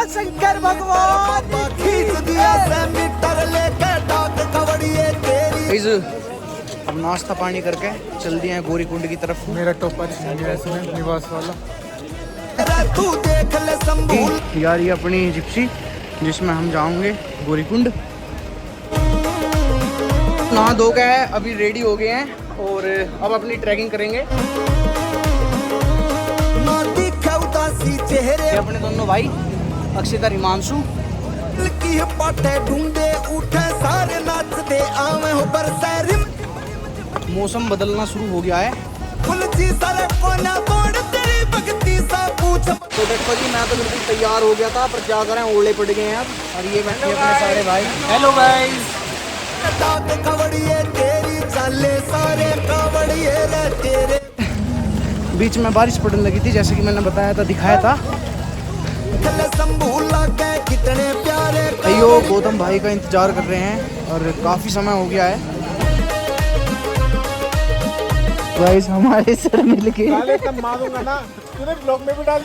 बोल शंकर भगवान। अब नाश्ता पानी करके चल दिए हैं गौरी कुंड की तरफ। मेरा टोपा निवास वाला यार ये अपनी जिप्सी जिसमें हम जाएंगे गौरी कुंड। नहा धो गए हैं, अभी रेडी हो गए हैं और अब अपनी ट्रैकिंग करेंगे। ये अपने दोनों भाई अक्षित और हिमांशु। मौसम बदलना शुरू हो गया है तो देखो जी, मैं तो बिल्कुल तैयार हो गया था पर क्या करें, ओले पड़ गए हैं अब। और ये बैठे अपने सारे भाई। Hello guys. बीच में बारिश पड़ने लगी थी जैसे कि मैंने बताया था, दिखाया था। अयो गौतम भाई का इंतजार कर रहे हैं और काफी समय हो गया है। गाइस हमारे सर मिल के मारूंगा ना, ब्लॉग में भी डाल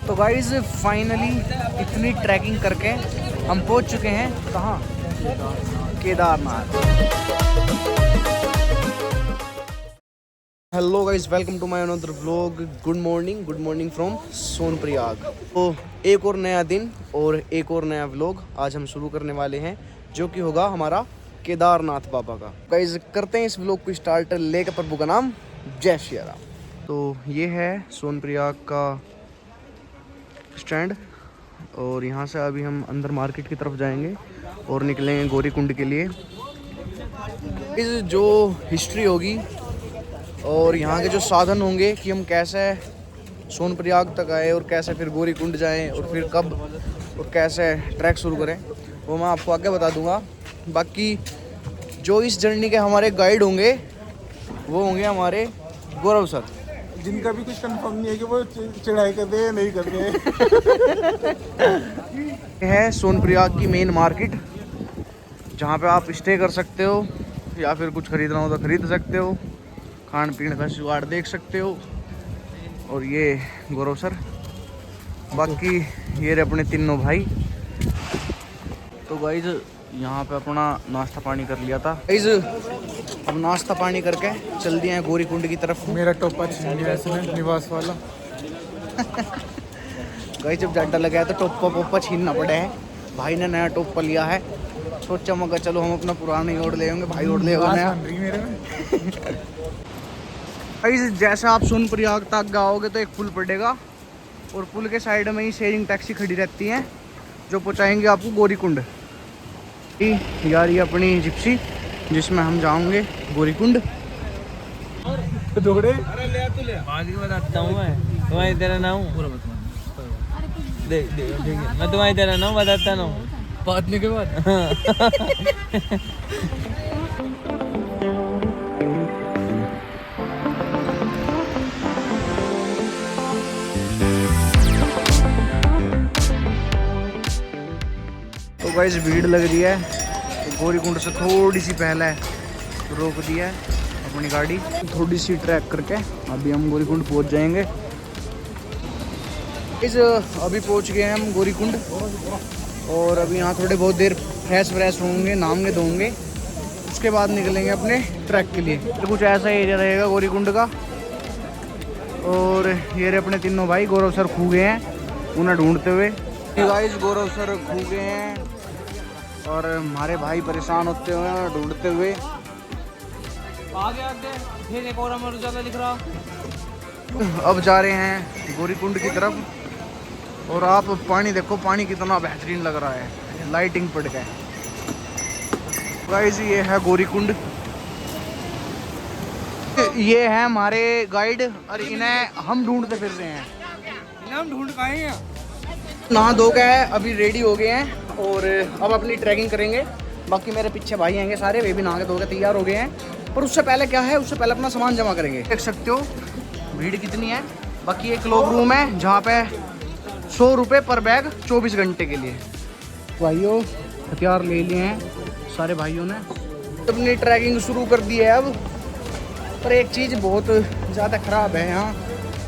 तो गाइस फाइनली इतनी ट्रैकिंग करके हम पहुंच चुके हैं कहाँ, Kedarnath. Hello guys, welcome to my another vlog. Good morning from Sonprayag. तो एक और नया दिन और एक और नया व्लॉग आज हम शुरू करने वाले हैं, जो कि होगा हमारा केदारनाथ बाबा का। गाइस करते हैं इस व्लॉग को स्टार्ट, लेकर प्रभु का नाम जय श्री राम। तो ये है सोनप्रयाग का स्टैंड और यहाँ से अभी हम अंदर मार्केट की तरफ जाएंगे और निकलेंगे गौरी कुंड के लिए। इस जो हिस्ट्री होगी और यहाँ के जो साधन होंगे कि हम कैसे सोनप्रयाग तक आए और कैसे फिर गौरी कुंड जाएं और फिर कब और कैसे ट्रैक शुरू करें, वो मैं आपको आगे बता दूंगा। बाकी जो इस जर्नी के हमारे गाइड होंगे वो होंगे हमारे गौरव सर, जिनका भी कुछ कंफर्म नहीं है कि वो चढ़ाई कर दे या नहीं कर दे। है सोनप्रयाग की मेन मार्केट, जहाँ पे आप स्टे कर सकते हो या फिर कुछ खरीदना हो तो खरीद सकते हो, खान पीने का जुगाड़ देख सकते हो। और ये गौरव सर, बाकी ये रहे अपने तीनों भाई। तो गाइज यहाँ पे अपना नाश्ता पानी कर लिया था। गाइज अब नाश्ता पानी करके चल दिए हैं गौरी कुंड की तरफ। मेरा टोपा निवास वाला गाइज जब जाडा लगा है तो टोपा पोपा छीनना पड़े है। भाई ने नया टोपा लिया है, सोचा मगर चलो हम अपना पुराना ही ओढ़ ले होंगे, भाई ओढ़ ले होगा नया। गाइज जैसे आप सोनप्रयाग तक आओगे तो एक पुल पड़ेगा और पुल के साइड में ही शेयरिंग टैक्सी खड़ी रहती है जो पहुँचाएंगे आपको गौरी कुंड। यार ये अपनी जिप्सी जिसमें हम जाएंगे गौरी कुंड। बताता हूँ मैं तुम्हारी तरह ना हूँ, देख मैं तुम्हारी तरह ना हूँ, बताता ना हूँ बातने के बाद। तो गाइस भीड़ लग रही है तो गौरी कुंड से थोड़ी सी पहले रोक दी है अपनी गाड़ी, थोड़ी सी ट्रैक करके अभी हम गौरी कुंड पहुंच जाएंगे। अभी पहुंच गए हैं हम गौरी कुंड और अभी यहाँ थोड़े बहुत देर फ्रेश होंगे, नहाएंगे धोएंगे, उसके बाद निकलेंगे अपने ट्रैक के लिए। तो कुछ ऐसा एरिया रहेगा गौरी कुंड का। और ये रहे अपने तीनों भाई, गौरव सर खो गए हैं उन्हें ढूंढते हुए। गाइस गौरव सर खो गए हैं और हमारे भाई परेशान होते हुए ढूंढते हुए। आगे फिर एक और अमर उजाला लिख रहा। अब जा रहे हैं गौरी कुंड की तरफ और आप पानी देखो, पानी कितना बेहतरीन लग रहा है, लाइटिंग पड़ गए। गाइस ये है गौरी कुंड, ये है हमारे गाइड और इन्हें हम ढूंढते फिर रहे हैं। इन्हें हम ढूंढ पाए हैं। नहा धो गए, अभी रेडी हो गए हैं और अब अपनी ट्रैकिंग करेंगे। बाकी मेरे पीछे भाई आएंगे सारे, वे भी नहा के धो के तैयार हो गए हैं। पर उससे पहले क्या है, उससे पहले अपना सामान जमा करेंगे। देख सकते हो भीड़ कितनी है। बाकी एक क्लॉक रूम है जहाँ पे 100 रुपये पर बैग 24 घंटे के लिए। भाइयों हथियार ले लिए हैं सारे भाइयों ने, अपनी ट्रैकिंग शुरू कर दी है अब। पर एक चीज़ बहुत ज़्यादा ख़राब है यहाँ,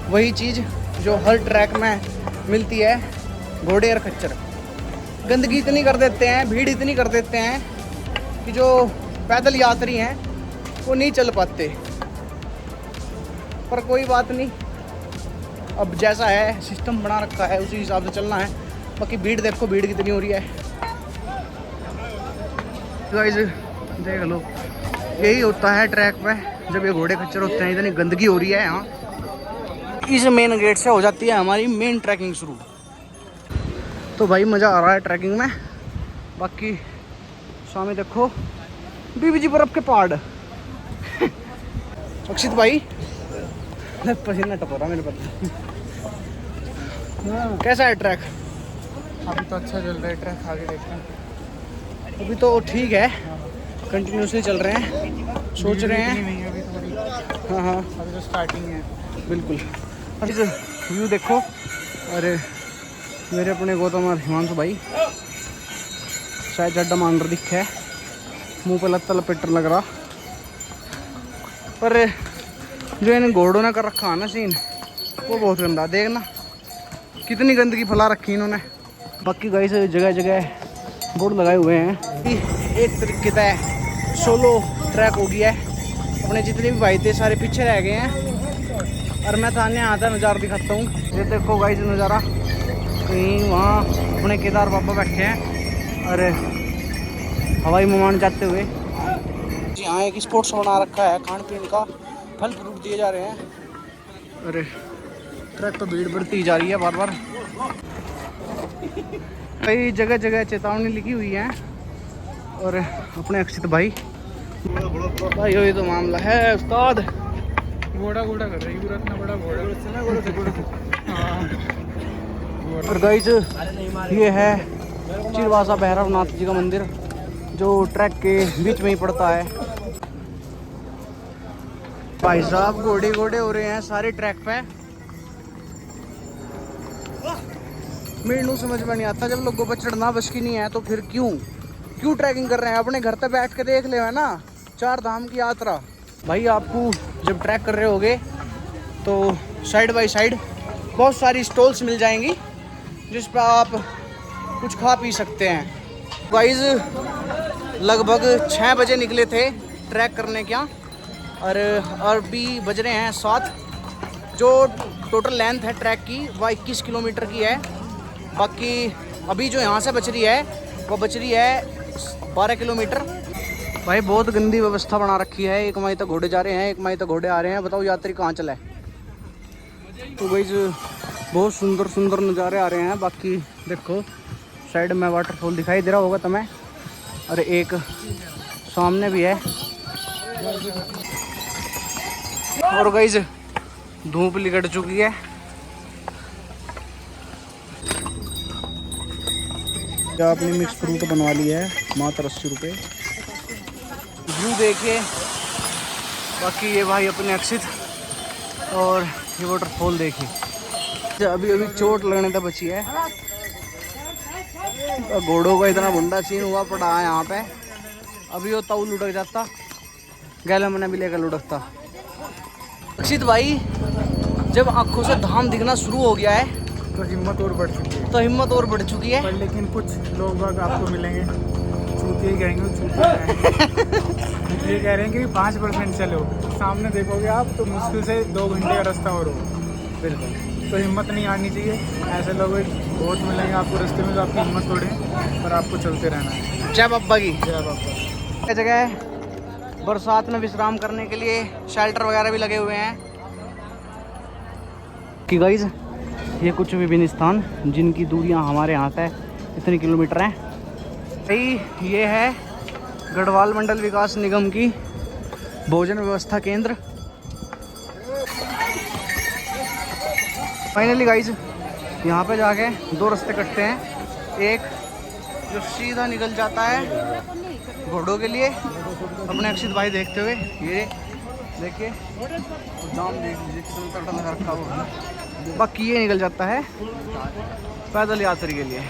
वही चीज़ जो हर ट्रैक में मिलती है, घोड़े और खच्चर। गंदगी इतनी कर देते हैं, भीड़ इतनी कर देते हैं कि जो पैदल यात्री हैं वो नहीं चल पाते। पर कोई बात नहीं, अब जैसा है सिस्टम बना रखा है उसी हिसाब से चलना है। बाकी भीड़ देखो, भीड़ कितनी हो रही है गाइस, देख लो। यही होता है ट्रैक पे जब ये घोड़े खच्चर होते हैं, इतनी गंदगी हो रही है यहाँ। इस मेन गेट से हो जाती है हमारी मेन ट्रैकिंग शुरू। तो भाई मज़ा आ रहा है ट्रैकिंग में। बाकी सामने देखो बीबी जी बर्फ के पहाड़। अक्षित भाई पसीना टपक रहा मेरे पता। कैसा है ट्रैक? अभी तो अच्छा चल रहा है ट्रैक, आगे देखते हैं। अभी तो ठीक है, कंटिन्यूसली चल रहे हैं, सोच रहे हैं। नहीं अभी थोड़ी, हाँ हाँ अभी तो स्टार्टिंग है। बिल्कुल। और व्यू देखो। अरे मेरे अपने गौतम और हिमांशु भाई शायद चड्डा मांडर दिखे है, मुँह पे लत्ता लपेटर लग रहा। पर जो इन घोड़ों ने कर रखा है ना सीन, वो बहुत गंदा। देखना कितनी गंदगी फैला रखी इन्होंने। बाकी गाइस जगह जगह बोर्ड लगाए हुए हैं। एक तरीके का सोलो ट्रैक हो गया है। अपने जितने भी भाई थे सारे पीछे रह गए हैं और मैं थाने आता नज़ारा दिखाता हूँ। ये देखो गाइस नज़ारा, कहीं वहाँ अपने केदार बाबा बैठे हैं और हवाई विमान जाते हुए। जी हाँ, एक स्पोर्ट्स बना रखा है, खान पीन का फल फ्रूट दिए जा रहे हैं। अरे ट्रैक तो भीड़ बढ़ती जा रही है बार बार। कई जगह जगह चेतावनी लिखी हुई है। और अपने अक्षित भाई भाई ये तो मामला है उस्ताद। घोड़ा घोड़ा कर रही है, इतना बड़ा घोड़ा। और गाइस ये है चिरवासा भैरवनाथ जी का मंदिर, जो ट्रैक के बीच में ही पड़ता है। भाई साहब घोड़े घोड़े हो रहे हैं सारे ट्रैक पे। मेरे नू समझ में नहीं आता, जब लोगों पर चढ़ना बस की नहीं है तो फिर क्यों ट्रैकिंग कर रहे हैं? अपने घर पे बैठ के देख ले है ना, 4 धाम की यात्रा। भाई आपको जब ट्रैक कर रहे होगे तो साइड बाय साइड बहुत सारी स्टॉल्स मिल जाएंगी जिस पर आप कुछ खा पी सकते हैं। गाइस लगभग 6 बजे निकले थे ट्रैक करने क्या, और अभी बज रहे हैं 7। जो टोटल लेंथ है ट्रैक की वह 21 किलोमीटर की है। बाकी अभी जो यहाँ से बच रही है वो बच रही है 12 किलोमीटर। भाई बहुत गंदी व्यवस्था बना रखी है। एक माही तक घोड़े जा रहे हैं, एक माही तक घोड़े आ रहे हैं। बताओ यात्री कहाँ चला है? तो गाइस बहुत सुंदर सुंदर नज़ारे आ रहे हैं। बाकी देखो साइड में वाटरफॉल दिखाई दे रहा होगा तुम्हें, और एक सामने भी है। और गाइस धूप निकल चुकी है। आपने मिक्स फ्रूट बनवा लिया है मात्र 80 रुपये। व्यू देखिए। बाकी ये भाई अपने अक्षित, और ये वाटरफॉल देखिए। अभी अभी चोट लगने तक बची है। घोड़ों का इतना बुंडा सीन हुआ पड़ा है यहाँ पे। अभी वो ताऊ लुढ़क जाता, गैला मैंने भी लेकर लुढ़कता। अक्षित भाई जब आंखों से धाम दिखना शुरू हो गया है तो हिम्मत और बढ़ चुकी है। तो हिम्मत और बढ़ चुकी है। पर लेकिन कुछ लोग बाग आपको मिलेंगे चूतिए कहेंगे, चूतिए ये कह रहे हैं कि 5% चलो, सामने देखोगे आप तो मुश्किल से 2 घंटे का रास्ता और हो। बिल्कुल। तो हिम्मत नहीं हारनी चाहिए। ऐसे लोग बहुत मिलेंगे आपको रास्ते में जो आपकी हिम्मत तोड़े, पर आपको चलते रहना है। जय बाबा की जय बाबा। जगह बरसात में विश्राम करने के लिए शेल्टर वगैरह भी लगे हुए हैं कि गाइस ये कुछ विभिन्न स्थान जिनकी दूरियां हमारे यहाँ से इतनी किलोमीटर हैं। भाई ये है गढ़वाल मंडल विकास निगम की भोजन व्यवस्था केंद्र। फाइनली गाइस यहाँ पे जाके 2 रास्ते कटते हैं। एक जो सीधा निकल जाता है घोड़ों के लिए, अपने अक्षित भाई देखते हुए ये देखिए जाम देख लीजिए कितना तगड़ा लगा रखा हुआ है। बाकी ये निकल जाता है पैदल यात्री के लिए।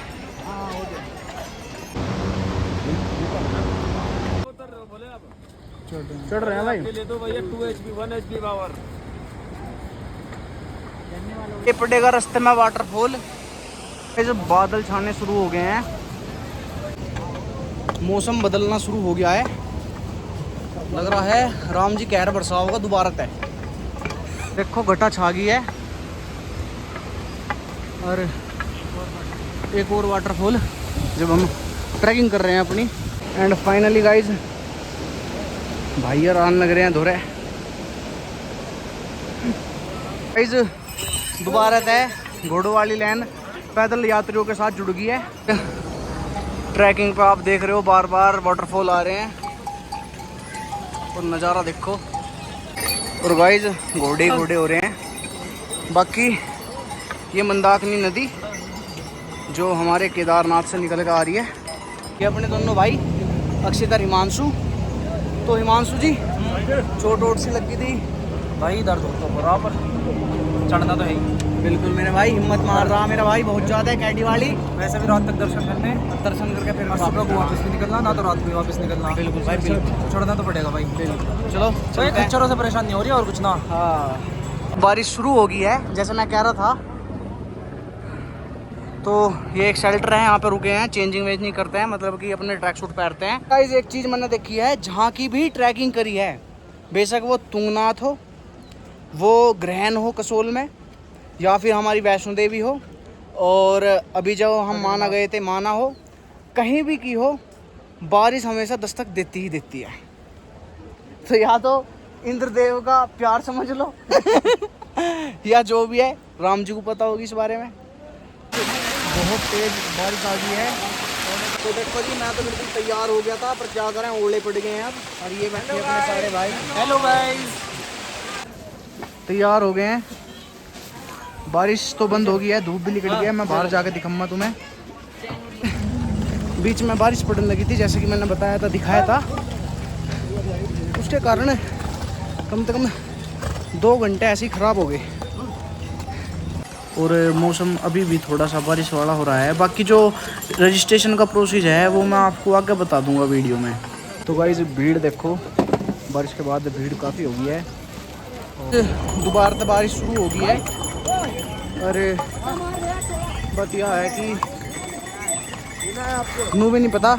चढ़ रहे हैं भाई। ले दो भैया 2 HP 1 HP पावर। ये पड़ेगा रास्ते में वाटरफॉल। ये जो बादल छाने शुरू हो गए हैं, मौसम बदलना शुरू हो गया है। लग रहा है राम जी कहर बरसा होगा दोबारा तय। देखो घटा छा गई है। और एक और वाटरफॉल जब हम ट्रैकिंग कर रहे हैं अपनी। एंड फाइनली गाइज भाई यार आने लग रहे हैं धोरे। गाइज दोबारा तय घोड़ों वाली लाइन पैदल यात्रियों के साथ जुड़ गई है। ट्रैकिंग पे आप देख रहे हो बार बार वाटरफॉल आ रहे हैं और नज़ारा देखो। और गाइज घोड़े घोड़े हो रहे हैं। बाकी ये मंदाकिनी नदी जो हमारे केदारनाथ से निकल कर आ रही है। ये अपने दोनों भाई अक्षित और हिमांशु। तो हिमांशु जी चोट वोट सी लगी थी भाई दर्द होता बराबर, चढ़ना तो है ही। बिल्कुल मेरे भाई हिम्मत मार रहा मेरा भाई बहुत ज़्यादा है कैडी वाली। वैसे भी रात तक दर्शन करने, दर्शन करके फिर सुबह को वापस भी निकलना, ना तो रात को वापस निकलना। बिल्कुल भाई बिल्कुल छोड़ना तो पड़ेगा भाई। बिल्कुल चलो तो ये खच्चरों से परेशानी नहीं हो रही और कुछ ना। हाँ बारिश शुरू हो गई है जैसे मैं कह रहा था। तो ये एक शेल्टर है, यहाँ पे रुके हैं, चेंजिंग वेंजिंग करते हैं, मतलब कि अपने ट्रैक सूट पहनते हैं। गाइस एक चीज़ मैंने देखी है, जहाँ की भी ट्रैकिंग करी है, बेशक वो तुंगनाथ हो, वो ग्रहण हो कसोल में, या फिर हमारी वैष्णो देवी हो, और अभी जब हम माना गए थे माना हो, कहीं भी की हो, बारिश हमेशा दस्तक देती ही देती है। तो या तो इंद्रदेव का प्यार समझ लो या जो भी है, राम जी को पता होगी इस बारे में। बहुत तेज बारिश आ गई है। तो देखो जी मैं तो बिल्कुल तैयार हो गया था, पर क्या करें ओले पड़ गए हैं अब। और ये बैठे अपने सारे भाई। हेलो गाइस, तैयार हो गए हैं। बारिश तो बंद हो गई है, धूप भी निकल गई है। मैं बाहर जाके दिखाऊंगा तुम्हें। बीच में बारिश पड़ने लगी थी जैसे कि मैंने बताया था, दिखाया था। उसके कारण कम से कम 2 घंटे ऐसे ही ख़राब हो गए। और मौसम अभी भी थोड़ा सा बारिश वाला हो रहा है। बाकी जो रजिस्ट्रेशन का प्रोसेस है वो मैं आपको आगे बता दूंगा वीडियो में। तो गाइस भीड़ देखो, बारिश के बाद भीड़ काफ़ी हो गई है। दोबारा से बारिश शुरू हो गई है। और बात यह है कि नू भी नहीं पता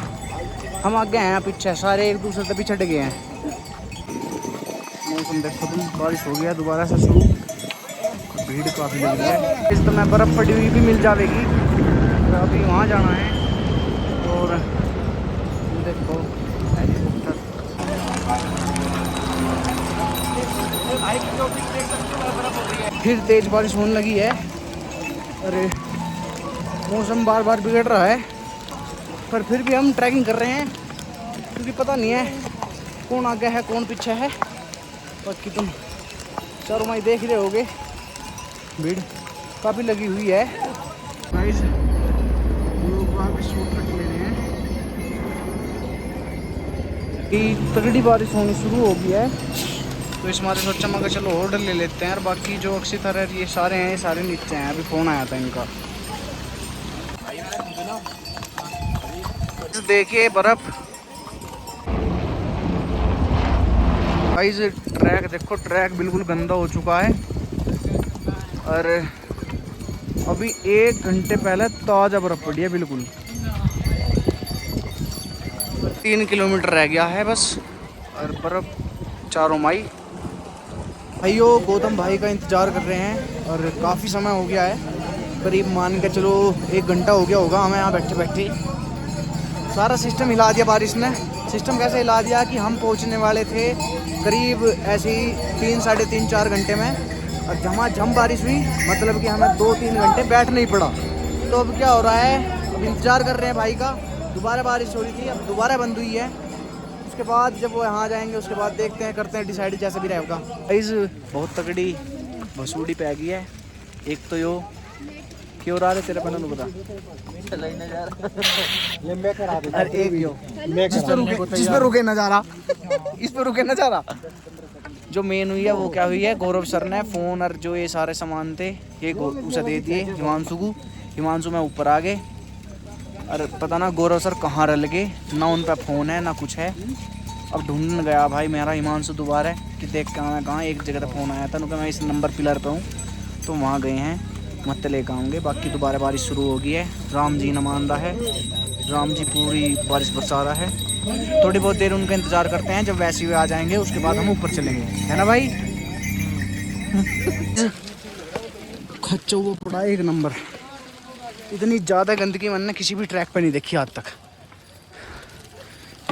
हम आगे हैं पीछे, सारे एक दूसरे से पीछे गए हैं। मौसम देखो तुम, बारिश हो गया दोबारा से शुरू। भीड़ काफ़ी लग रही है। इस समय बर्फ़ पड़ी हुई भी मिल जाएगी। तो अभी वहाँ जाना है। और देखो हेलीकॉप्टर, फिर तेज़ बारिश होने लगी है। अरे मौसम बार बार बिगड़ रहा है, पर फिर भी हम ट्रैकिंग कर रहे हैं क्योंकि पता नहीं है कौन आगे है कौन पीछे है। बाकी तुम चारों माई देख रहे होगे, भीड़ काफ़ी लगी हुई है। गाइस लोग वहाँ पे शॉर्टकट ले रहे हैं कि तगड़ी बारिश होनी शुरू हो गई है। तो इस मारे सोचा मैं चलो ऑर्डर ले लेते हैं। और बाकी जो अक्षित है ये सारे हैं, ये सारे नीचे हैं। अभी फ़ोन आया था इनका। देखिए बर्फ़। गाइस ट्रैक देखो, ट्रैक बिल्कुल गंदा हो चुका है। और अभी 1 घंटे पहले ताज़ा बर्फ़ पड़ी है बिल्कुल। 3 किलोमीटर रह गया है बस, और बर्फ़ चारों माई। भाइयों गौतम भाई का इंतज़ार कर रहे हैं और काफ़ी समय हो गया है, करीब मान के चलो 1 घंटा हो गया होगा हमें यहाँ बैठे बैठे। सारा सिस्टम हिला दिया बारिश ने। सिस्टम कैसे हिला दिया कि हम पहुँचने वाले थे करीब ऐसे ही 3, साढ़े 3, 4 घंटे में, और झमाझम बारिश हुई, मतलब कि हमें 2-3 घंटे बैठ नहीं पड़ा। तो अब क्या हो रहा है, अब इंतज़ार कर रहे हैं भाई का। दोबारा बारिश हो रही थी, अब दोबारा बंद हुई है। उसके बाद जब वो यहाँ जाएंगे उसके बाद देखते हैं, करते हैं डिसाइड जैसे भी रहेगा। गाइस बहुत तगड़ी भसूड़ी पे आ गई है। एक तो यो क्यों रहा है तेरे पना बता। अरे एक यो जिस पे रुके नज़ारा, इस पे रुके नज़ारा। जो मेन हुई है वो क्या हुई है, गौरव सर ने फ़ोन और जो ये सारे सामान थे ये उसे दे दिए हिमांशु को। हिमांशु में ऊपर आ गए, और पता ना गौरव सर कहाँ रह गए, ना उन पर फ़ोन है ना कुछ है। अब ढूंढने गया भाई मेरा हिमांशु दोबारा कि देख कहाँ मैं कहाँ। एक जगह फ़ोन आया था उनका, मैं इस नंबर पिलर पे हूँ, तो वहाँ गए हैं, मत लेकर आऊँगे। बाकी दोबारा बारिश शुरू हो गई है, राम जी न मान रहा है, राम जी पूरी बारिश बरसा रहा है। थोड़ी बहुत देर उनका इंतज़ार करते हैं, जब वैसे वे आ जाएंगे उसके बाद हम ऊपर चलेंगे, है ना भाई। खच्चा हुआ पड़ा एक नंबर। इतनी ज़्यादा गंदगी मैंने किसी भी ट्रैक पर नहीं देखी आज तक।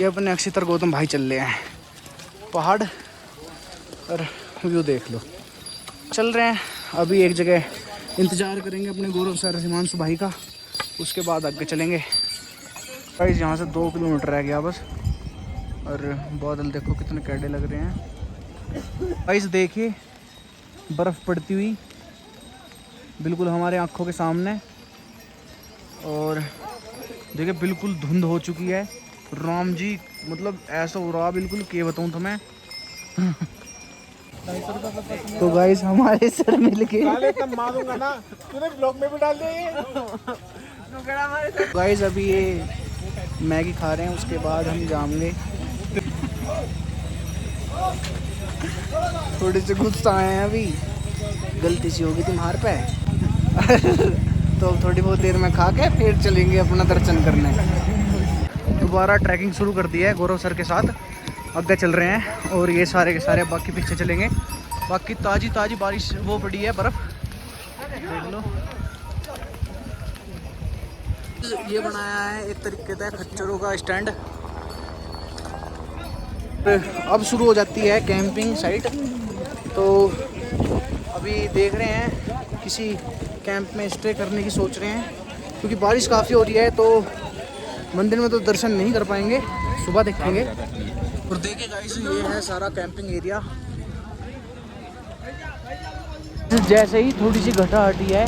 ये अपने अक्षितर गौतम भाई चल रहे हैं, पहाड़ और व्यू देख लो। चल रहे हैं अभी एक जगह, इंतज़ार करेंगे अपने गौरव सर हिमांशु भाई का, उसके बाद आगे चलेंगे। गाइस यहाँ से 2 किलोमीटर रह गया बस, और बादल देखो कितने कैडे लग रहे हैं। गाइस देखिए बर्फ़ पड़ती हुई बिल्कुल हमारे आँखों के सामने, और देखिए बिल्कुल धुंध हो चुकी है। राम जी मतलब ऐसा हो रहा बिल्कुल, क्या बताऊँ तुम्हें। तो गाइस हमारे सर मिल के मारूंगा ना, तूने ब्लॉग में भी डाल दिया। गाइस अभी ये मैगी खा रहे हैं, उसके बाद हम जाएंगे। थोड़े से गुस्सा आए हैं, अभी गलती सी होगी तुम्हारे पे। तो थोड़ी बहुत देर में खा के फिर चलेंगे अपना दर्शन करने। दोबारा ट्रैकिंग शुरू कर दी है गौरव सर के साथ, आगे चल रहे हैं, और ये सारे के सारे बाकी पीछे चलेंगे। बाकी ताज़ी ताज़ी बारिश वो पड़ी है, बर्फ़ देख लो। ये बनाया है एक तरीके का खच्चरों का स्टैंड। अब शुरू हो जाती है कैंपिंग साइट, तो अभी देख रहे हैं किसी कैंप में स्टे करने की सोच रहे हैं, क्योंकि बारिश काफ़ी हो रही है। तो मंदिर में तो दर्शन नहीं कर पाएंगे, सुबह देखेंगे। और देखिए गाइस ये है सारा कैंपिंग एरिया। जैसे ही थोड़ी सी घटा हटी है,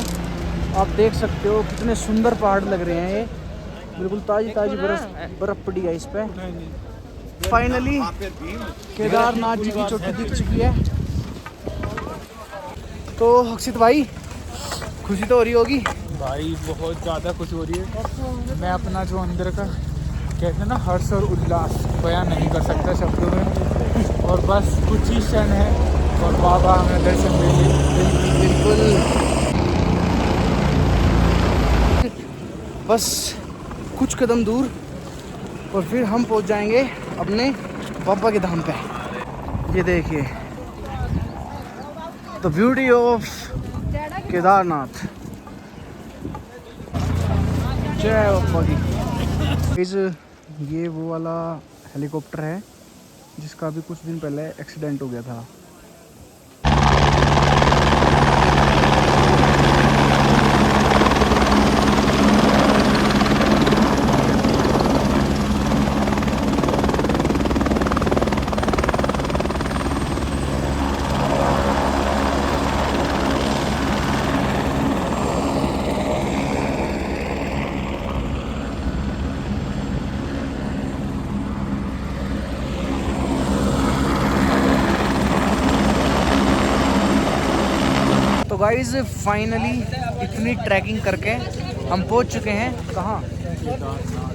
आप देख सकते हो कितने सुंदर पहाड़ लग रहे हैं। ये बिल्कुल ताज़ी ताज़ी बर्फ़ पड़ी है इस पे। फाइनली केदारनाथ जी की चोटी दिख चुकी है। तो अक्षित भाई खुशी तो हो रही होगी भाई, बहुत ज़्यादा खुशी हो रही है। मैं अपना जो अंदर का कहते हैं ना हर्ष और उल्लास बयान नहीं कर सकता शब्दों में, और बस कुछ ही क्षण है और बाबा हमें दर्शन देंगे। बिल्कुल, बस कुछ कदम दूर और फिर हम पहुंच जाएंगे अपने बाबा के धाम पे। ये देखिए द ब्यूटी ऑफ केदारनाथ। जय बाबा की। ये वो वाला हेलीकॉप्टर है जिसका अभी कुछ दिन पहले एक्सीडेंट हो गया था। तो गाइज फाइनली इतनी ट्रैकिंग करके हम पहुंच चुके हैं कहाँ,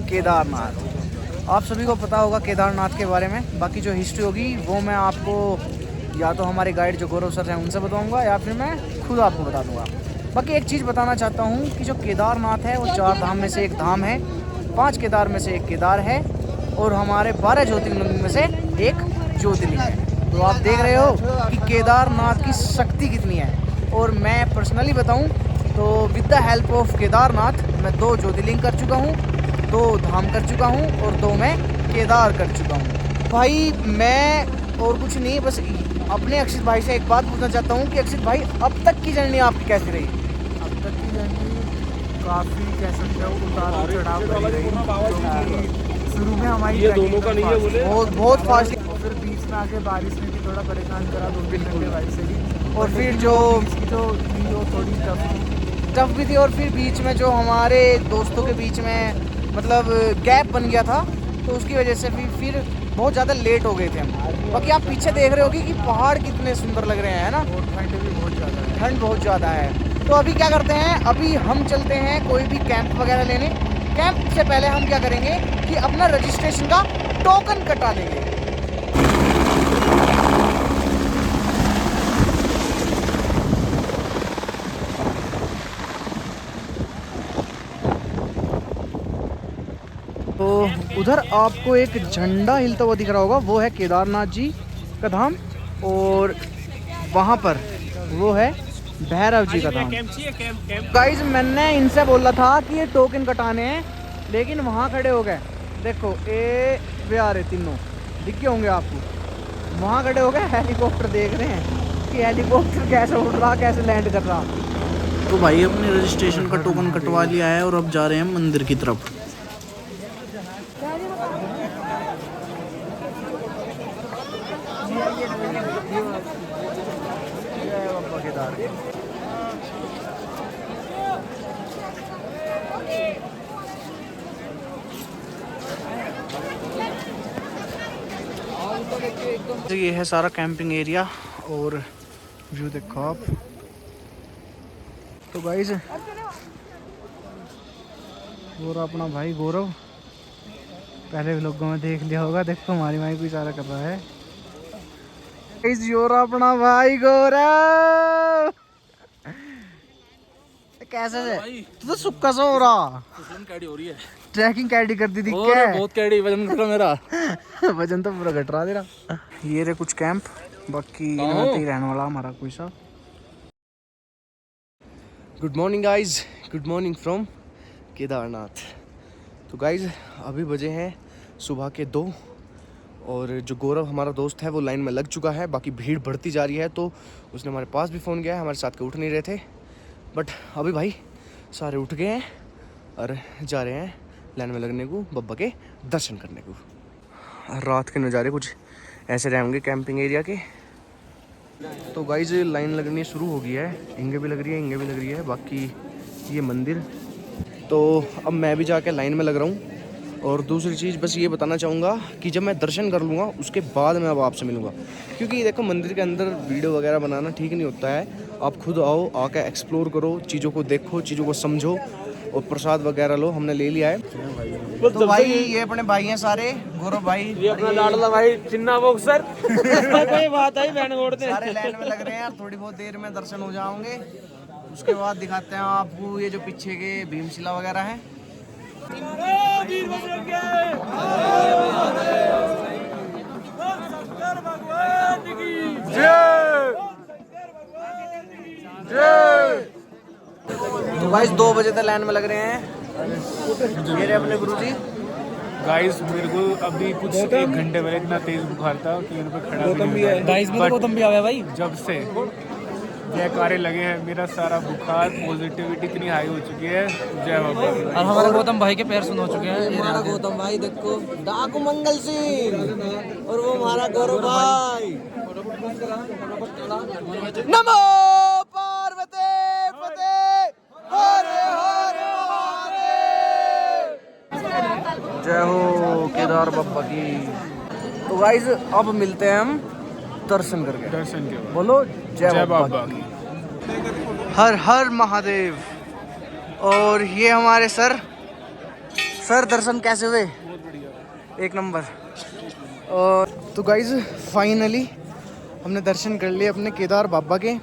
केदारनाथ। आप सभी को पता होगा केदारनाथ के बारे में। बाकी जो हिस्ट्री होगी वो मैं आपको या तो हमारे गाइड जो गौरव सर हैं उनसे बताऊंगा, या फिर मैं खुद आपको बता दूंगा। बाकी एक चीज़ बताना चाहता हूँ कि जो केदारनाथ है वो 4 धाम में से एक धाम है, 5 केदार में से एक केदार है, और हमारे 12 ज्योतिर्लिंग में से एक ज्योतिर्लिंग है। तो आप देख रहे हो कि केदारनाथ की शक्ति कितनी है। और मैं पर्सनली बताऊं तो with the help of Kedarnath मैं 2 ज्योतिर्लिंग कर चुका हूं, 2 धाम कर चुका हूं, और 2 मैं केदार कर चुका हूं। भाई मैं और कुछ नहीं, बस अपने अक्षित भाई से एक बात पूछना चाहता हूं कि अक्षित भाई अब तक की जर्नी आपकी कैसी रही? अब तक की जर्नी काफ़ी कह सकते हो उतार चढ़ाव भरी रही, क्योंकि शुरू में हमारी ये दोनों का नहीं है बोले बहुत फास्ट, फिर बीच में आके बारिश ने भी थोड़ा परेशान करा 2-3 घंटे बारिश से भी, और फिर जो थी वो थोड़ी टफ भी थी, और फिर बीच में जो हमारे दोस्तों के बीच में मतलब गैप बन गया था, तो उसकी वजह से फिर बहुत ज़्यादा लेट हो गए थे हम। बाकी आप पीछे देख रहे होगी कि पहाड़ कितने सुंदर लग रहे हैं ना, और ठंड भी बहुत ज़्यादा है। ठंड बहुत ज़्यादा है। तो अभी क्या करते हैं, अभी हम चलते हैं कोई भी कैंप वगैरह लेने। कैंप से पहले हम क्या करेंगे कि अपना रजिस्ट्रेशन का टोकन कटा लेंगे। उधर आपको एक झंडा हिलता हुआ दिख रहा होगा, वो है केदारनाथ जी का धाम, और वहाँ पर वो है भैरव जी का धाम। गाइस मैंने इनसे बोला था कि ये टोकन कटाने हैं, लेकिन वहाँ खड़े हो गए। देखो ए वे आ रहे तीनों, दिख गए होंगे आपको। वहाँ खड़े हो गए, हेलीकॉप्टर देख रहे हैं कि हेलीकॉप्टर कैसे उड़ रहा, कैसे लैंड कर रहा। तो भाई अपने रजिस्ट्रेशन का टोकन कटवा लिया है और अब जा रहे हैं मंदिर की तरफ। ये है सारा कैंपिंग एरिया और व्यू देखो आप। तो गाइस गौरव, अपना भाई गौरव, पहले व्लॉगों में देख लिया होगा। देखो हमारी माई को इशारा कर रहा है। गाइस योर अपना भाई गौरव कैसे है? तू तो सुक्का सा हो रहा। कैडी हो रही है, ट्रैकिंग कैडी कर दी थी क्या? बहुत कैडी, वजन घट रहा मेरा। वजन तो पूरा घट रहा तेरा। ये रहे कुछ कैंप, बाकी इनमें ही रहने वाला हमारा कोई सा। Good morning guys, good morning from Kedarnath. तो गाइज अभी बजे हैं सुबह के 2 और जो गौरव हमारा दोस्त है वो लाइन में लग चुका है। बाकी भीड़ बढ़ती जा रही है, तो उसने हमारे पास भी फ़ोन किया है। हमारे साथ के उठ नहीं रहे थे, बट अभी भाई सारे उठ गए हैं और जा रहे हैं लाइन में लगने को, बब्बा के दर्शन करने को। रात के नज़ारे कुछ ऐसे रहेंगे कैंपिंग एरिया के। तो गाइस लाइन लगनी शुरू हो गई है, इंगे भी लग रही है, इंगे भी लग रही है। बाकी ये मंदिर, तो अब मैं भी जाके लाइन में लग रहा हूँ। और दूसरी चीज़ बस ये बताना चाहूँगा कि जब मैं दर्शन कर लूँगा उसके बाद मैं अब आपसे मिलूँगा, क्योंकि देखो मंदिर के अंदर वीडियो वगैरह बनाना ठीक नहीं होता है। आप खुद आओ, आके एक्सप्लोर करो, चीज़ों को देखो, चीज़ों को समझो और प्रसाद वगैरह लो। हमने ले लिया है। तो भाई ये अपने भाई हैं सारे, गौरव भाई, ये अपना लाडला भाई चिन्ना बॉक्सर। कोई बात है बहन गोड़ते सारे लाइन में लग रहे हैं यार। थोड़ी बहुत देर में दर्शन हो जाओगे, उसके बाद दिखाते हैं आपको ये जो पीछे के भीमशिला वगैरह है। तो गाइस 2 बजे तक लाइन में लग रहे हैं। मेरे अपने गुरुजी। गाइस मेरे को अभी कुछ 1 घंटे पहले इतना तेज बुखार था कि मेरे पे खड़ा भी नहीं है। गाइस मेरे को गौतम भी आ गया भाई। जब से जयकारे लगे हैं, मेरा सारा बुखार पॉजिटिविटी इतनी हाई हो चुकी है। जय बाबा। और हमारे गौतम भाई के पैर सुन हो चुके हैं। हमारा गौतम भाई देखो, डाकू मंगल सिंह, और वो हमारा गौरव भाई। नमो पार्वती पते हर हर महादेव। जय हो केदार बाबा की। तो गाइस अब मिलते हैं हम दर्शन करके। दर्शन के बाद बोलो जय बाबा की। की। हर हर महादेव। और ये हमारे सर दर्शन कैसे हुए? एक नंबर। और तो गाइज फाइनली हमने दर्शन कर लिए अपने केदार बाबा के।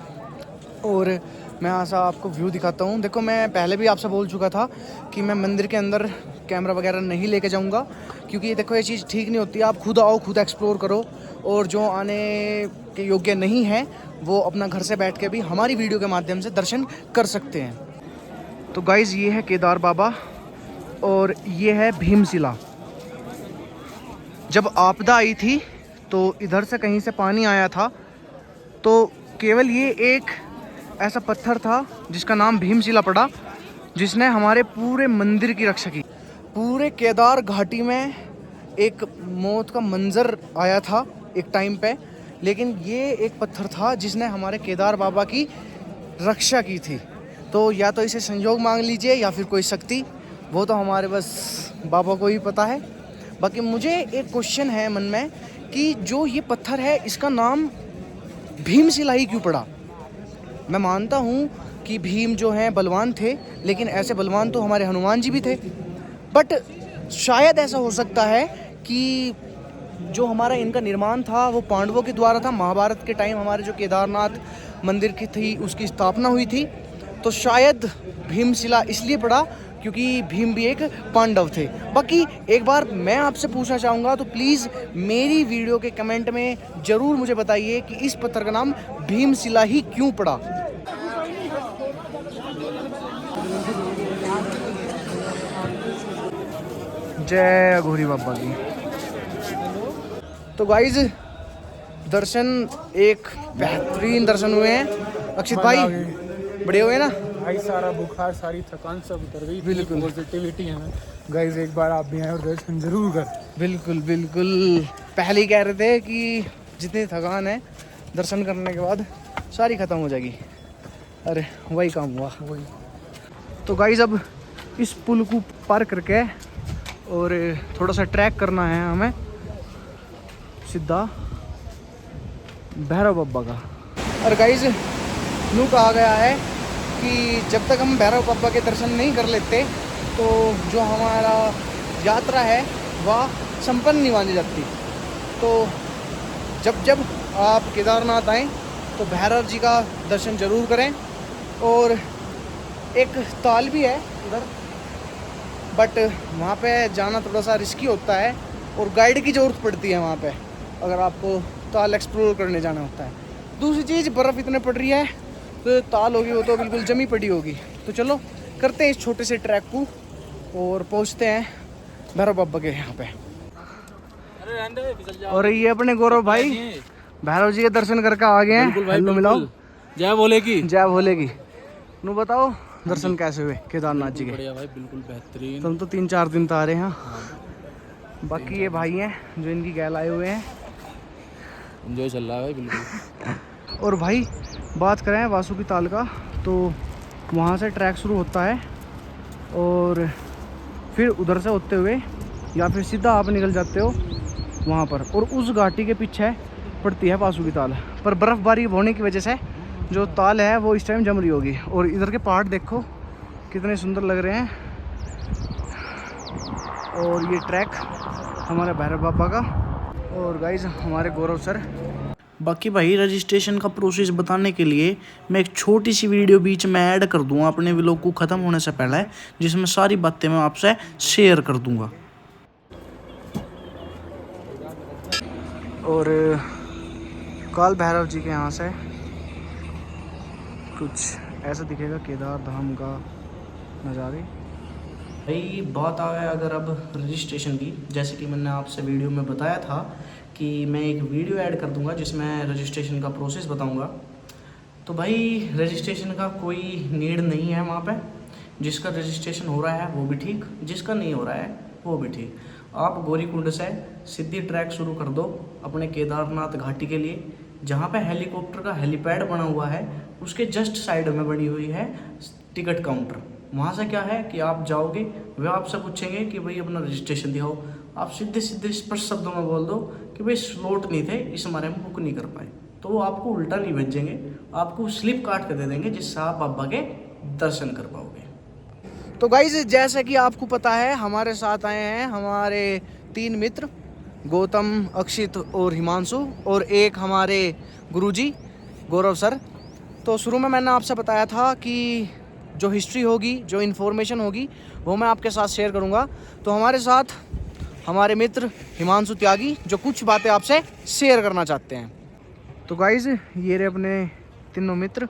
और मैं ऐसा आपको व्यू दिखाता हूँ। देखो मैं पहले भी आपसे बोल चुका था कि मैं मंदिर के अंदर कैमरा वगैरह नहीं लेके जाऊँगा, क्योंकि ये देखो ये चीज़ ठीक नहीं होती है। आप खुद आओ, खुद एक्सप्लोर करो, और जो आने के योग्य नहीं है वो अपना घर से बैठ के भी हमारी वीडियो के माध्यम से दर्शन कर सकते हैं। तो गाइज़ ये है केदार बाबा और ये है भीमशिला। जब आपदा आई थी तो इधर से कहीं से पानी आया था, तो केवल ये एक ऐसा पत्थर था जिसका नाम भीमशिला पड़ा, जिसने हमारे पूरे मंदिर की रक्षा की। पूरे केदार घाटी में एक मौत का मंजर आया था एक टाइम पे, लेकिन ये एक पत्थर था जिसने हमारे केदार बाबा की रक्षा की थी। तो या तो इसे संयोग मांग लीजिए या फिर कोई शक्ति, वो तो हमारे बस बाबा को ही पता है। बाकी मुझे एक क्वेश्चन है मन में कि जो ये पत्थर है इसका नाम भीमशिला ही क्यों पड़ा? मैं मानता हूँ कि भीम जो हैं बलवान थे, लेकिन ऐसे बलवान तो हमारे हनुमान जी भी थे। बट शायद ऐसा हो सकता है कि जो हमारा इनका निर्माण था वो पांडवों के द्वारा था। महाभारत के टाइम हमारे जो केदारनाथ मंदिर की थी उसकी स्थापना हुई थी, तो शायद भीमशिला इसलिए पड़ा क्योंकि भीम भी एक पांडव थे। बाकी एक बार मैं आपसे पूछना चाहूँगा, तो प्लीज़ मेरी वीडियो के कमेंट में ज़रूर मुझे बताइए कि इस पत्थर का नाम भीमशिला ही क्यों पड़ा। जय अघोरी बाबा की। तो गाइज दर्शन एक बेहतरीन दर्शन हुए हैं। अक्षित भाई बड़े हुए ना भाई, सारा बुखार सारी थकान सब उतर गई। बिल्कुल। पॉजिटिविटी है गाइस, एक बार आप भी आए और दर्शन जरूर कर। बिल्कुल बिल्कुल। पहले ही कह रहे थे कि जितनी थकान है दर्शन करने के बाद सारी ख़त्म हो जाएगी। अरे वही काम हुआ। वही। तो गाइज अब इस पुल को पार करके और थोड़ा सा ट्रैक करना है हमें सीधा भैरव बाबा का। और गाइज यूँ कहा गया है कि जब तक हम भैरव बाबा के दर्शन नहीं कर लेते तो जो हमारा यात्रा है वह संपन्न नहीं मानी जाती। तो जब जब आप केदारनाथ आएँ तो भैरव जी का दर्शन ज़रूर करें। और एक ताल भी है उधर, बट वहाँ पे जाना थोड़ा सा रिस्की होता है और गाइड की ज़रूरत पड़ती है वहाँ पे, अगर आपको ताल एक्सप्लोर करने जाना होता है। दूसरी चीज़, बर्फ़ इतने पड़ रही है तो ताल होगी वो तो बिल्कुल जमी पड़ी होगी। तो चलो करते हैं इस छोटे से ट्रैक को और पहुँचते हैं भैरव बाबा के यहाँ पे। और ये अपने गौरव भाई भैरव जी के दर्शन करके आ गए हैं। हेलो मिलाओ। जय बोले की। जय भोले की। नु बताओ दर्शन कैसे हुए केदारनाथ जी के? बढ़िया भाई, बिल्कुल बेहतरीन। तुम तो 3-4 दिन तो आ रहे हैं। बाकी ये भाई हैं जो इनकी गैल आए हुए हैं। एंजॉय चल रहा है भाई बिल्कुल। और भाई बात करें वासुकी ताल का, तो वहाँ से ट्रैक शुरू होता है और फिर उधर से होते हुए या फिर सीधा आप निकल जाते हो वहाँ पर, और उस घाटी के पीछे पड़ती है वासुकी ताल। पर बर्फ़बारी होने की वजह से जो ताल है वो इस टाइम जम रही होगी। और इधर के पहाड़ देखो कितने सुंदर लग रहे हैं। और ये ट्रैक हमारे भैरव बाबा का और गाइस हमारे गौरव सर। बाकी भाई रजिस्ट्रेशन का प्रोसेस बताने के लिए मैं एक छोटी सी वीडियो बीच में ऐड कर दूंगा अपने व्लॉग को ख़त्म होने से पहले, जिसमें सारी बातें मैं आपसे शेयर कर दूंगा। और काल भैरव जी के यहाँ से कुछ ऐसा दिखेगा केदार धाम का नज़ारे। भाई बात आ गया अगर अब रजिस्ट्रेशन की, जैसे कि मैंने आपसे वीडियो में बताया था कि मैं एक वीडियो ऐड कर दूंगा जिसमें रजिस्ट्रेशन का प्रोसेस बताऊंगा। तो भाई रजिस्ट्रेशन का कोई नीड नहीं है वहाँ पे। जिसका रजिस्ट्रेशन हो रहा है वो भी ठीक, जिसका नहीं हो रहा है वो भी ठीक। आप गौरीकुंड से सीधी ट्रैक शुरू कर दो अपने केदारनाथ घाटी के लिए। जहाँ पे हेलीकॉप्टर का हेलीपैड बना हुआ है उसके जस्ट साइड में बनी हुई है टिकट काउंटर। वहाँ से क्या है कि आप जाओगे, वे आपसे पूछेंगे कि भाई अपना रजिस्ट्रेशन दिखाओ। आप सीधे सीधे स्पष्ट शब्दों में बोल दो कि भाई स्लॉट नहीं थे, इस हमारे हम बुक नहीं कर पाए, तो वो आपको उल्टा नहीं भेजेंगे, आपको स्लिप काट के दे देंगे जिससे आप बाबा के दर्शन कर पाओगे। तो गाइज जैसा कि आपको पता है हमारे साथ आए हैं हमारे 3 मित्र, गौतम, अक्षित और हिमांशु, और एक हमारे गुरुजी गौरव सर। तो शुरू में मैंने आपसे बताया था कि जो हिस्ट्री होगी, जो इन्फॉर्मेशन होगी वो मैं आपके साथ शेयर करूंगा। तो हमारे साथ हमारे मित्र हिमांशु त्यागी जो कुछ बातें आपसे शेयर करना चाहते हैं। तो गाइज ये रहे अपने तीनों मित्र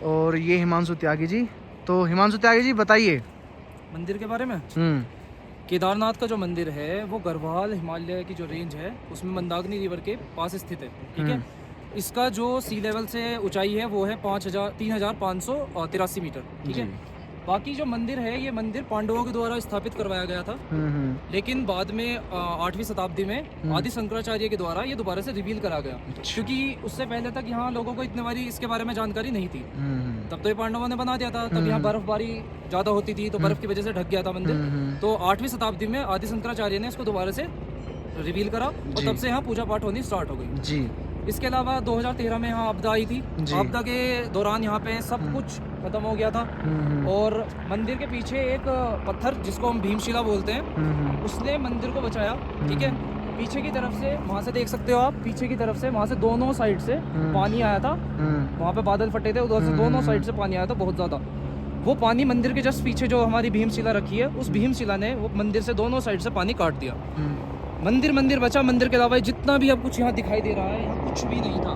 और ये हिमांशु त्यागी जी। तो हिमांशु त्यागी जी बताइए मंदिर के बारे में। केदारनाथ का जो मंदिर है वो गढ़वाल हिमालय की जो रेंज है उसमें मंदाकिनी रिवर के पास स्थित है, ठीक है। इसका जो सी लेवल से ऊंचाई है वो है 3,583 मीटर, ठीक है। बाकी जो मंदिर है ये मंदिर पांडवों के द्वारा स्थापित करवाया गया था, लेकिन बाद में 8वीं शताब्दी में आदि शंकराचार्य के द्वारा ये दोबारा से रिवील करा गया, क्योंकि उससे पहले तक यहाँ लोगों को इतने बारी इसके बारे में जानकारी नहीं थी। तब तो ये पांडवों ने बना दिया था, तब यहाँ बर्फबारी ज्यादा होती थी तो बर्फ की वजह से ढक गया था मंदिर। तो 8वीं शताब्दी में आदि शंकराचार्य ने इसको दोबारा से रिवील करा और तब से यहाँ पूजा पाठ होनी स्टार्ट हो गई जी। इसके अलावा 2013 में यहाँ आपदा आई थी। आपदा के दौरान यहाँ पे सब कुछ खत्म हो गया था और मंदिर के पीछे एक पत्थर जिसको हम भीमशिला बोलते हैं उसने मंदिर को बचाया, ठीक है। पीछे की तरफ से वहाँ से देख सकते हो आप, पीछे की तरफ से वहाँ से दोनों साइड से पानी आया था, वहाँ पे बादल फटे थे, उधर से दोनों साइड से पानी आया था बहुत ज़्यादा। वो पानी मंदिर के जस्ट पीछे जो हमारी भीमशिला रखी है, उस भीमशिला ने वो मंदिर से दोनों साइड से पानी काट दिया। मंदिर बचा, मंदिर के अलावा जितना भी अब कुछ यहाँ दिखाई दे रहा है, यहाँ कुछ भी नहीं था,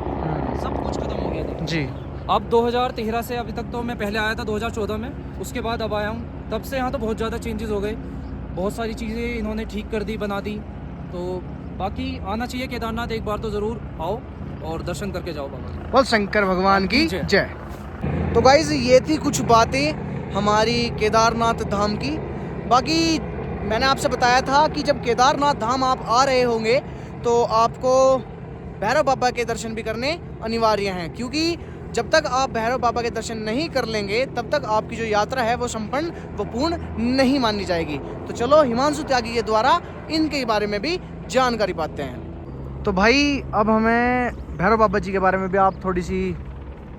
सब कुछ खत्म हो गया था जी। अब 2013 से अभी तक, तो मैं पहले आया था 2014 में, उसके बाद अब आया हूँ, तब से यहाँ तो बहुत ज़्यादा चेंजेस हो गए, बहुत सारी चीज़ें इन्होंने ठीक कर दी, बना दी। तो बाकी आना चाहिए केदारनाथ, एक बार तो ज़रूर आओ और दर्शन करके जाओ बाबा। बोल शंकर भगवान की जय। तो गाइज ये थी कुछ बातें हमारी केदारनाथ धाम की। बाकी मैंने आपसे बताया था कि जब केदारनाथ धाम आप आ रहे होंगे तो आपको भैरव बाबा के दर्शन भी करने अनिवार्य हैं, क्योंकि जब तक आप भैरव बाबा के दर्शन नहीं कर लेंगे तब तक आपकी जो यात्रा है वो संपन्न, वो पूर्ण नहीं मानी जाएगी। तो चलो हिमांशु त्यागी के द्वारा इनके बारे में भी जानकारी पाते हैं। तो भाई अब हमें भैरव बाबा जी के बारे में भी आप थोड़ी सी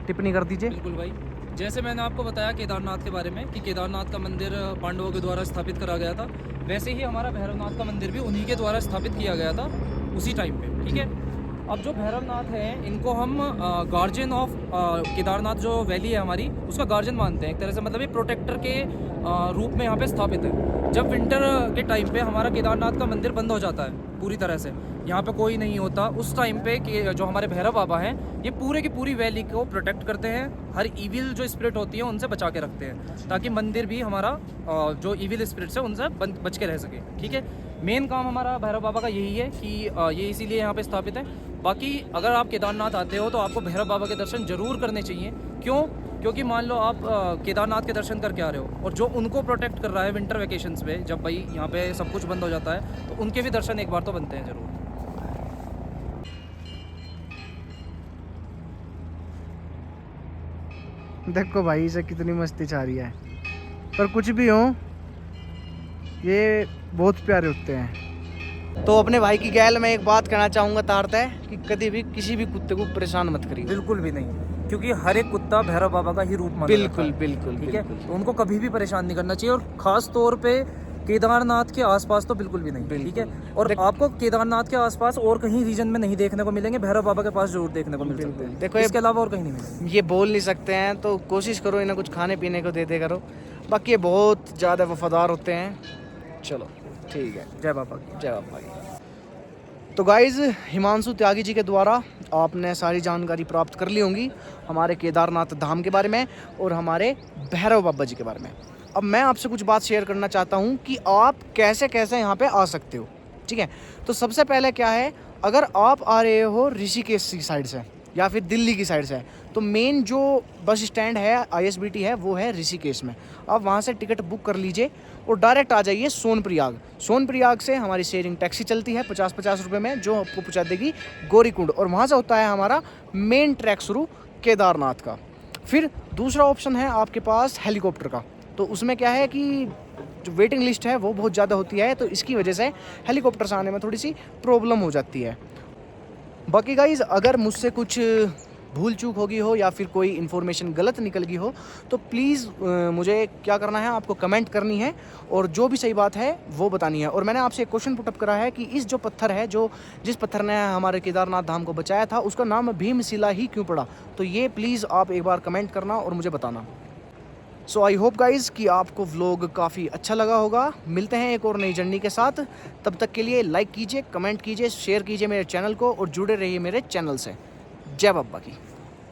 टिप्पणी कर दीजिए। बिल्कुल भाई, जैसे मैंने आपको बताया केदारनाथ के बारे में कि केदारनाथ का मंदिर पांडवों के द्वारा स्थापित करा गया था, वैसे ही हमारा भैरवनाथ का मंदिर भी उन्हीं के द्वारा स्थापित किया गया था उसी टाइम पे। ठीक है, अब जो भैरवनाथ है इनको हम गार्जियन ऑफ केदारनाथ जो वैली है हमारी, उसका गार्जियन मानते हैं एक तरह से, मतलब ये प्रोटेक्टर के रूप में यहाँ पे स्थापित है। जब विंटर के टाइम पे हमारा केदारनाथ का मंदिर बंद हो जाता है पूरी तरह से, यहाँ पे कोई नहीं होता, उस टाइम पे जो हमारे भैरव बाबा हैं ये पूरे की पूरी वैली को प्रोटेक्ट करते हैं, हर इविल जो स्पिरिट होती है उनसे बचा के रखते हैं, ताकि मंदिर भी हमारा जो इविल स्पिरिट है उनसे बच के रह सके। ठीक है, मेन काम हमारा भैरव बाबा का यही है कि ये इसीलिए यहाँ पे स्थापित है। बाकी अगर आप केदारनाथ आते हो तो आपको भैरव बाबा के दर्शन जरूर करने चाहिए। क्यों? क्योंकि मान लो आप केदारनाथ के दर्शन करके आ रहे हो और जो उनको प्रोटेक्ट कर रहा है विंटर वेकेशंस पे, जब भाई यहाँ पे सब कुछ बंद हो जाता है, तो उनके भी दर्शन एक बार तो बनते हैं ज़रूर। देखो भाई इसे कितनी मस्ती छा रही है, पर कुछ भी हो ये बहुत प्यारे होते हैं। तो अपने भाई की गैल में एक बात कहना चाहूँगा तारता है कि कभी भी किसी भी कुत्ते को परेशान मत करिए। बिल्कुल भी नहीं, क्योंकि हर एक कुत्ता भैरव बाबा का ही रूप माना जाता है। बिल्कुल ठीक है, तो उनको कभी भी परेशान नहीं करना चाहिए, और खास तौर पे केदारनाथ के आसपास तो बिल्कुल भी नहीं। ठीक है, और आपको केदारनाथ के आसपास और कहीं रीजन में नहीं देखने को मिलेंगे, भैरव बाबा के पास जरूर देखने को मिल सकते हैं। देखो इसके अलावा और कहीं नहीं मिलेंगे। ये बोल नहीं सकते हैं तो कोशिश करो इन्हें कुछ खाने पीने को देते करो, बाकी ये बहुत ज़्यादा वफादार होते हैं। चलो ठीक है, जय बाबा की। जय बाबा की। तो गाइज़ हिमांशु त्यागी जी के द्वारा आपने सारी जानकारी प्राप्त कर ली होंगी हमारे केदारनाथ धाम के बारे में और हमारे भैरव बाबा जी के बारे में। अब मैं आपसे कुछ बात शेयर करना चाहता हूँ कि आप कैसे कैसे यहाँ पे आ सकते हो। ठीक है, तो सबसे पहले क्या है, अगर आप आ रहे हो ऋषिकेश की साइड से या फिर दिल्ली की साइड से, तो मेन जो बस स्टैंड है ISBT है वो है ऋषिकेश में। आप वहाँ से टिकट बुक कर लीजिए और डायरेक्ट आ जाइए सोनप्रयाग। सोनप्रयाग से हमारी शेयरिंग टैक्सी चलती है 50-50 रुपये में, जो आपको पहुँचा देगी गौरीकुंड, और वहाँ से होता है हमारा मेन ट्रैक शुरू केदारनाथ का। फिर दूसरा ऑप्शन है आपके पास हेलीकॉप्टर का, तो उसमें क्या है कि जो वेटिंग लिस्ट है वो बहुत ज़्यादा होती है, तो इसकी वजह से हेलीकॉप्टर से आने में थोड़ी सी प्रॉब्लम हो जाती है। बाकी गाइज़ अगर मुझसे कुछ भूल चूक होगी हो या फिर कोई इन्फॉर्मेशन गलत निकल गई हो तो प्लीज़ मुझे क्या करना है, आपको कमेंट करनी है और जो भी सही बात है वो बतानी है। और मैंने आपसे एक क्वेश्चन पुटअप करा है कि इस जो पत्थर है, जिस पत्थर ने हमारे केदारनाथ धाम को बचाया था, उसका नाम भीमशिला ही क्यों पड़ा, तो ये प्लीज़ आप एक बार कमेंट करना और मुझे बताना। सो आई होप गाइज़ कि आपको व्लॉग काफ़ी अच्छा लगा होगा। मिलते हैं एक और नई जर्नी के साथ, तब तक के लिए लाइक कीजिए, कमेंट कीजिए, शेयर कीजिए मेरे चैनल को और जुड़े रहिए मेरे चैनल से। जय बाबा की।